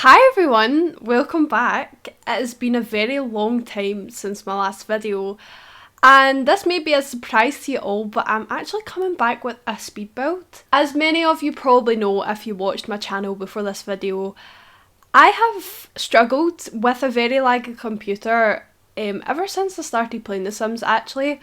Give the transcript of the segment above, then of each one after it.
Hi everyone, welcome back. It has been a very long time since my last video and this may be a surprise to you all, but I'm actually coming back with a speed build. As many of you probably know if you watched my channel before this video, I have struggled with a very laggy computer ever since I started playing The Sims actually.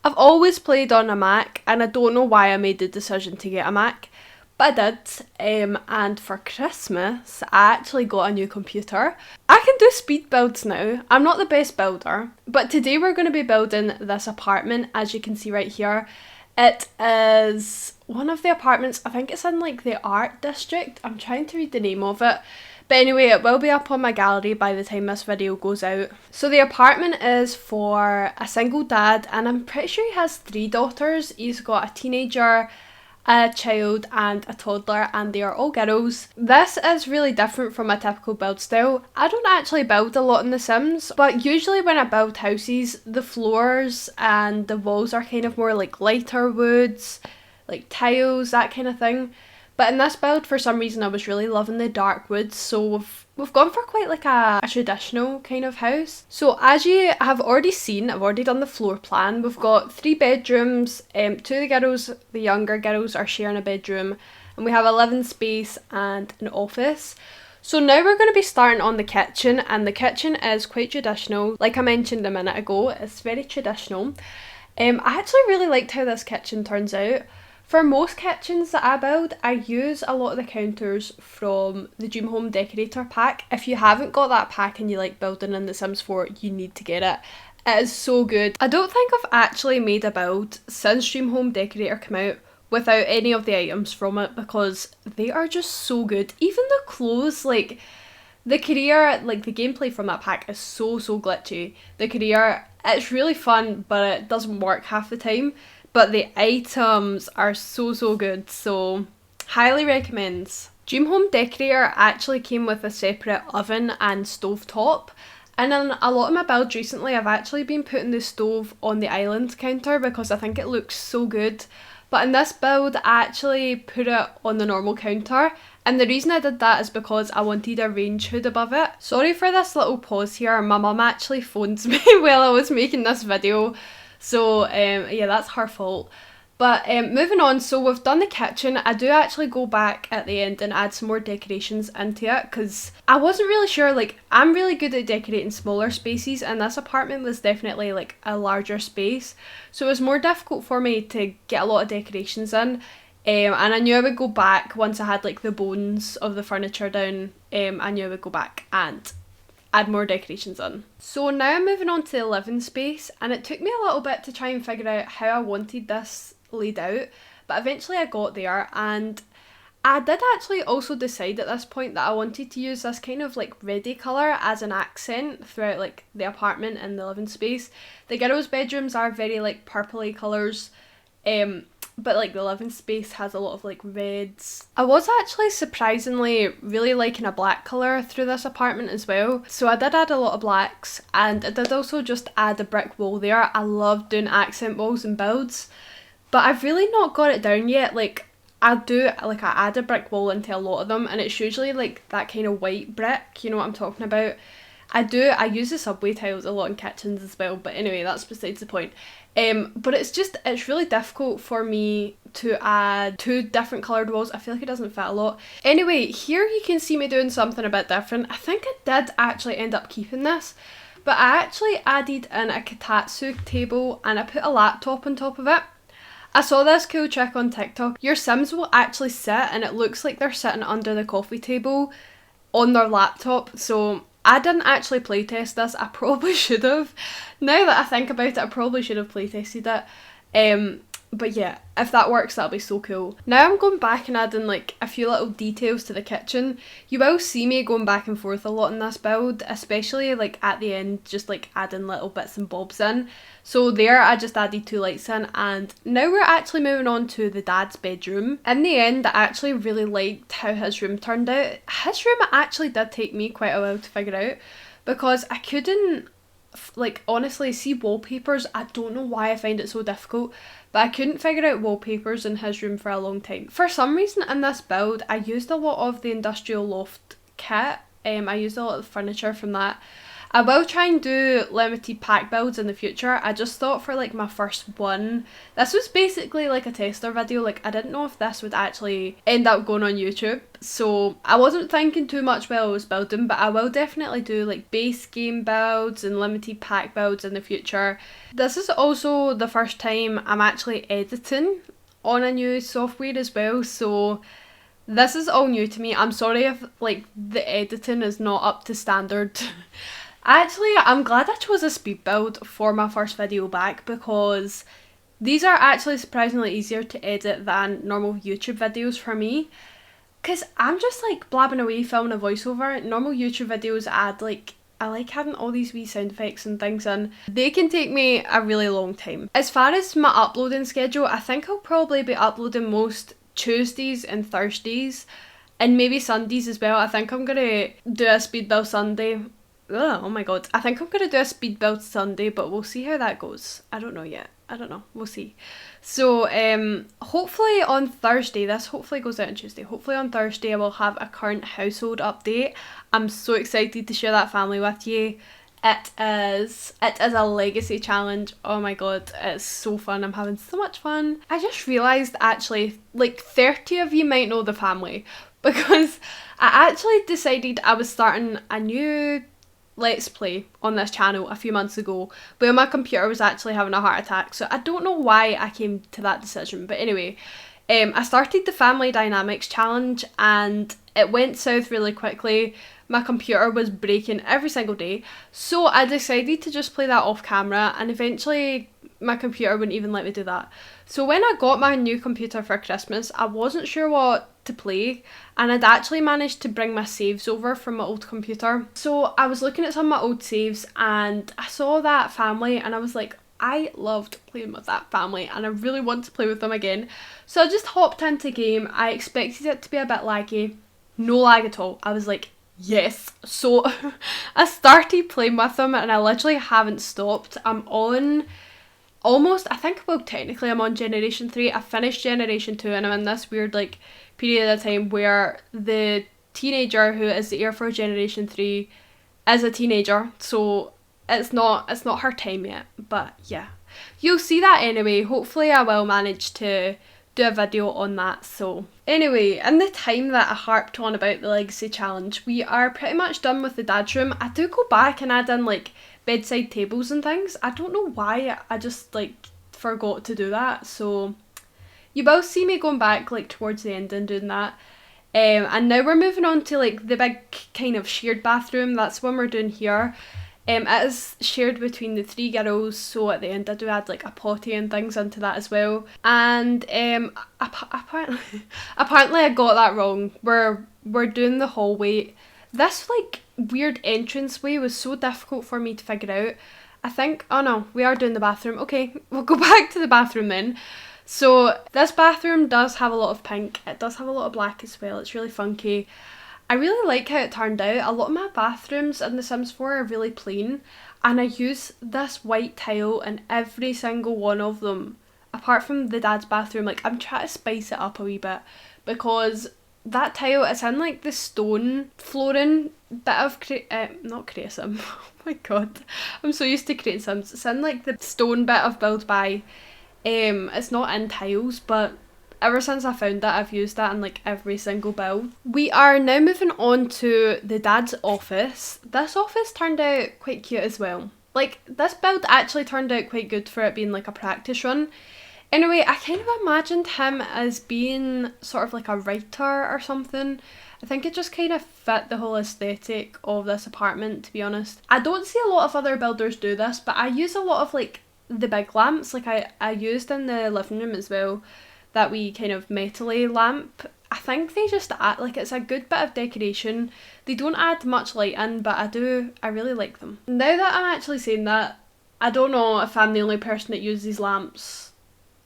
I've always played on a Mac and I don't know why I made the decision to get a Mac. But I did, and for Christmas I actually got a new computer. I can do speed builds now. I'm not the best builder, but today we're going to be building this apartment, as you can see right here. It is one of the apartments, I think it's in like the art district. I'm trying to read the name of it. But anyway, it will be up on my gallery by the time this video goes out. So the apartment is for a single dad and I'm pretty sure he has 3 daughters. He's got a teenager, a child and a toddler, and they are all girls. This is really different from a typical build style. I don't actually build a lot in The Sims, but usually when I build houses, the floors and the walls are kind of more like lighter woods, like tiles, that kind of thing. But in this build, for some reason, I was really loving the dark woods, so we've gone for quite like a traditional kind of house. So as you have already seen, I've already done the floor plan. We've got 3 bedrooms, 2 of the girls, the younger girls, are sharing a bedroom, and we have a living space and an office. So now we're going to be starting on the kitchen, and the kitchen is quite traditional. Like I mentioned a minute ago, it's very traditional. I actually really liked how this kitchen turns out. For most kitchens that I build, I use a lot of the counters from the Dream Home Decorator pack. If you haven't got that pack and you like building in The Sims 4, you need to get it. It is so good. I don't think I've actually made a build since Dream Home Decorator came out without any of the items from it because they are just so good. Even the clothes, like the career, like the gameplay from that pack is so glitchy. The career, it's really fun, but it doesn't work half the time. But the items are so good, so highly recommends. Dream Home Decorator actually came with a separate oven and stove top, and in a lot of my builds recently I've actually been putting the stove on the island counter because I think it looks so good. But in this build I actually put it on the normal counter, and the reason I did that is because I wanted a range hood above it. Sorry for this little pause here, my mum actually phoned me while I was making this video. So yeah, that's her fault. But moving on, so we've done the kitchen. I do actually go back at the end and add some more decorations into it because I wasn't really sure, like I'm really good at decorating smaller spaces and this apartment was definitely like a larger space. So it was more difficult for me to get a lot of decorations in. And I knew I would go back once I had like the bones of the furniture down. I knew I would go back and add more decorations in. So now I'm moving on to the living space, and it took me a little bit to try and figure out how I wanted this laid out, but eventually I got there, and I did actually also decide at this point that I wanted to use this kind of like reddy colour as an accent throughout like the apartment and the living space. The girls' bedrooms are very like purpley colours, but like the living space has a lot of like reds. I was actually surprisingly really liking a black colour through this apartment as well, so I did add a lot of blacks, and I did also just add a brick wall there. I love doing accent walls and builds, but I've really not got it down yet. Like I add a brick wall into a lot of them, and it's usually like that kind of white brick, you know what I'm talking about. I use the subway tiles a lot in kitchens as well, but anyway, that's besides the point. But it's really difficult for me to add 2 different coloured walls. I feel like it doesn't fit a lot. Anyway, here you can see me doing something a bit different. I think I did actually end up keeping this, but I actually added in a Kotatsu table and I put a laptop on top of it. I saw this cool trick on TikTok. Your Sims will actually sit and it looks like they're sitting under the coffee table on their laptop, so I didn't actually playtest this. I probably should have. Now that I think about it, I probably should have playtested it. But yeah, if that works, that'll be so cool. Now I'm going back and adding like a few little details to the kitchen. You will see me going back and forth a lot in this build, especially like at the end, just like adding little bits and bobs in. So there I just added 2 lights in, and now we're actually moving on to the dad's bedroom. In the end, I actually really liked how his room turned out. His room actually did take me quite a while to figure out because I couldn't like honestly see wallpapers. I don't know why I find it so difficult, but I couldn't figure out wallpapers in his room for a long time. For some reason in this build I used a lot of the Industrial Loft kit I used a lot of the furniture from that. I will try and do limited pack builds in the future. I just thought for like my first one, this was basically like a tester video. Like I didn't know if this would actually end up going on YouTube. So I wasn't thinking too much while I was building, but I will definitely do like base game builds and limited pack builds in the future. This is also the first time I'm actually editing on a new software as well. So this is all new to me. I'm sorry if like the editing is not up to standard. Actually, I'm glad I chose a speed build for my first video back because these are actually surprisingly easier to edit than normal YouTube videos for me. Because I'm just like blabbing away filming a voiceover. Normal YouTube videos I like having all these wee sound effects and things in. They can take me a really long time. As far as my uploading schedule, I think I'll probably be uploading most Tuesdays and Thursdays and maybe Sundays as well. I think I'm going to do a speed build Sunday. Oh my god, I think I'm going to do a speed build Sunday, but we'll see how that goes. I don't know yet. I don't know. We'll see. So, hopefully on Thursday, this hopefully goes out on Tuesday. Hopefully on Thursday I will have a current household update. I'm so excited to share that family with you. It is a legacy challenge. Oh my god, it's so fun. I'm having so much fun. I just realised actually, like 30 of you might know the family because I actually decided I was starting a new Let's Play on this channel a few months ago where my computer was actually having a heart attack. So I don't know why I came to that decision, but anyway, I started the Family Dynamics challenge and it went south really quickly. My computer was breaking every single day, so I decided to just play that off camera, and eventually my computer wouldn't even let me do that. So when I got my new computer for Christmas, I wasn't sure what to play, and I'd actually managed to bring my saves over from my old computer. So I was looking at some of my old saves and I saw that family and I was like, I loved playing with that family and I really want to play with them again. So I just hopped into game. I expected it to be a bit laggy. No lag at all. I was like, yes. So I started playing with them and I literally haven't stopped. I'm on almost, I think, well, technically I'm on Generation 3. I finished Generation 2 and I'm in this weird like period of time where the teenager who is the heir for Generation 3 is a teenager, so it's not her time yet, but yeah, you'll see that anyway. Hopefully I will manage to do a video on that. So anyway, in the time that I harped on about the legacy challenge, we are pretty much done with the dad's room. I do go back and add in like bedside tables and things. I don't know why, I just like forgot to do that, so you will see me going back like towards the end and doing that. And now we're moving on to like the big kind of shared bathroom. That's what we're doing here. It is shared between the 3 girls, so at the end I do add like a potty and things into that as well. And apparently I got that wrong. We're doing the hallway. This like weird entranceway was so difficult for me to figure out. I think, oh no, we are doing the bathroom. Okay, we'll go back to the bathroom then. So this bathroom does have a lot of pink. It does have a lot of black as well. It's really funky. I really like how it turned out. A lot of my bathrooms in The Sims 4 are really plain, and I use this white tile in every single one of them. Apart from the dad's bathroom, like I'm trying to spice it up a wee bit because that tile is in like the stone flooring bit of not Create Sim. Oh my god, I'm so used to Create Sims. It's in like the stone bit of Build By. It's not in tiles, but ever since I found that, I've used that in like every single build. We are now moving on to the dad's office. This office turned out quite cute as well. Like this build actually turned out quite good for it being like a practice run. Anyway, I kind of imagined him as being sort of like a writer or something. I think it just kind of fit the whole aesthetic of this apartment, to be honest. I don't see a lot of other builders do this, but I use a lot of like the big lamps, like I used in the living room as well, that wee kind of metally lamp. I think they just add, like it's a good bit of decoration. They don't add much light in, but I really like them. Now that I'm actually saying that, I don't know if I'm the only person that uses these lamps.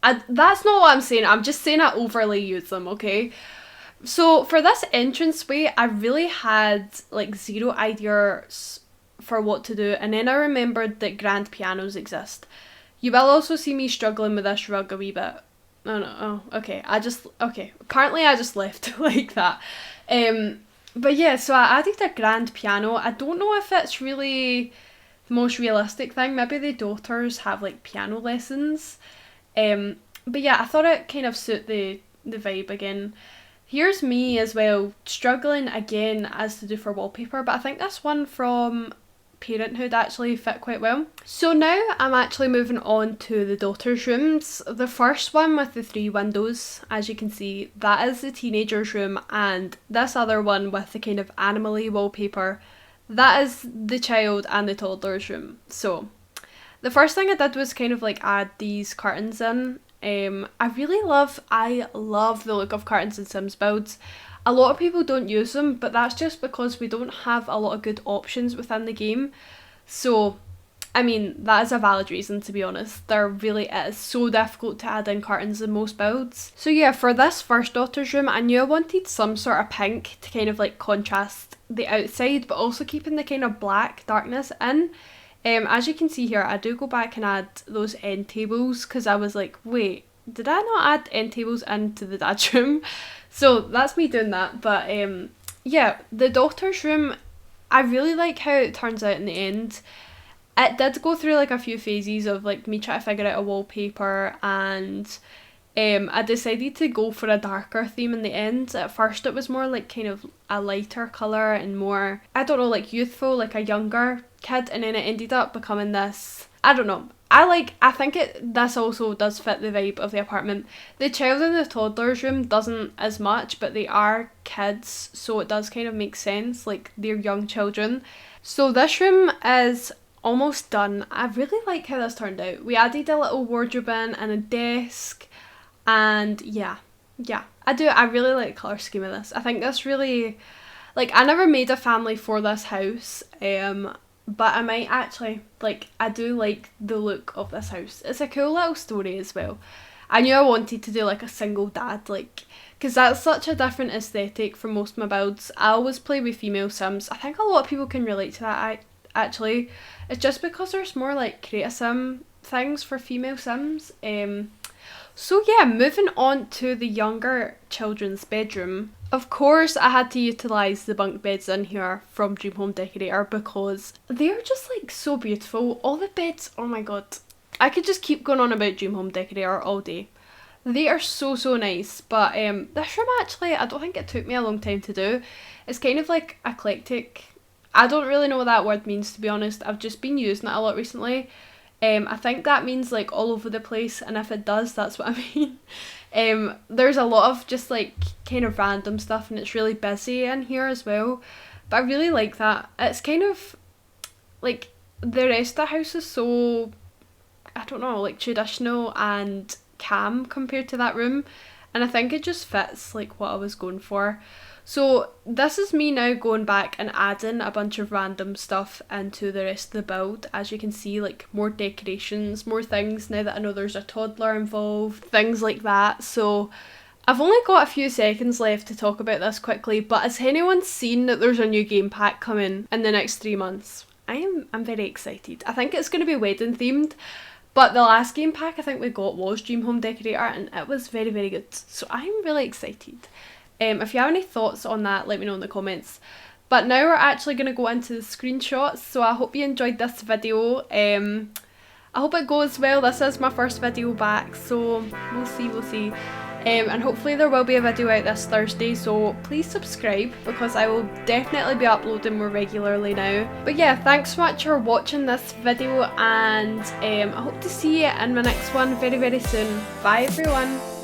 That's not what I'm saying, I'm just saying I overly use them, okay? So for this entranceway, I really had like zero ideas for what to do, and then I remembered that grand pianos exist. You will also see me struggling with this rug a wee bit. Oh no, oh, okay, apparently I just left like that. But yeah, so I added a grand piano. I don't know if it's really the most realistic thing. Maybe the daughters have like piano lessons. But yeah, I thought it kind of suit the vibe again. Here's me as well, struggling again as to do for wallpaper, but I think this one from Parenthood actually fit quite well. So now I'm actually moving on to the daughters' rooms. The first one with the 3 windows, as you can see, that is the teenagers' room, and this other one with the kind of animal-y wallpaper, that is the child and the toddler's room. So the first thing I did was kind of like add these curtains in. I love the look of curtains in Sims builds. A lot of people don't use them, but that's just because we don't have a lot of good options within the game. So, I mean, that is a valid reason, to be honest. There really is so difficult to add in curtains in most builds. So yeah, for this first daughter's room, I knew I wanted some sort of pink to kind of like contrast the outside, but also keeping the kind of black darkness in. As you can see here, I do go back and add those end tables because I was like, wait, did I not add end tables into the dad's room? So that's me doing that. But yeah, the daughter's room, I really like how it turns out in the end. It did go through like a few phases of like me trying to figure out a wallpaper, and I decided to go for a darker theme in the end. At first it was more like kind of a lighter colour and more, I don't know, like youthful, like a younger kid, and then it ended up becoming this, I don't know, I think this also does fit the vibe of the apartment. The child in the toddler's room doesn't as much, but they are kids, so it does kind of make sense, like they're young children. So this room is almost done. I really like how this turned out. We added a little wardrobe in and a desk, and yeah, I really like the colour scheme of this. I think this really, like, I never made a family for this house, but I might actually, like, I do like the look of this house. It's a cool little story as well. I knew I wanted to do like a single dad, like, because that's such a different aesthetic from most of my builds. I always play with female Sims. I think a lot of people can relate to that actually. It's just because there's more like create a sim things for female Sims. So yeah, moving on to the younger children's bedroom. Of course, I had to utilise the bunk beds in here from Dream Home Decorator because they're just like so beautiful. All the beds, oh my god. I could just keep going on about Dream Home Decorator all day. They are so nice, but this room actually, I don't think it took me a long time to do. It's kind of like eclectic. I don't really know what that word means, to be honest. I've just been using it a lot recently. I think that means like all over the place, and if it does, that's what I mean. There's a lot of just like kind of random stuff, and it's really busy in here as well, but I really like that. It's kind of like the rest of the house is so, I don't know, like traditional and calm compared to that room, and I think it just fits like what I was going for. So this is me now going back and adding a bunch of random stuff into the rest of the build. As you can see, like more decorations, more things now that I know there's a toddler involved, things like that. So I've only got a few seconds left to talk about this quickly, but has anyone seen that there's a new game pack coming in the next 3 months? I'm very excited. I think it's going to be wedding themed, but the last game pack I think we got was Dream Home Decorator, and it was very good. So I'm really excited. If you have any thoughts on that, let me know in the comments. But now we're actually going to go into the screenshots, so I hope you enjoyed this video. I hope it goes well. This is my first video back, so we'll see. And hopefully there will be a video out this Thursday, so please subscribe because I will definitely be uploading more regularly now. But yeah, thanks so much for watching this video, and I hope to see you in my next one very soon. Bye everyone!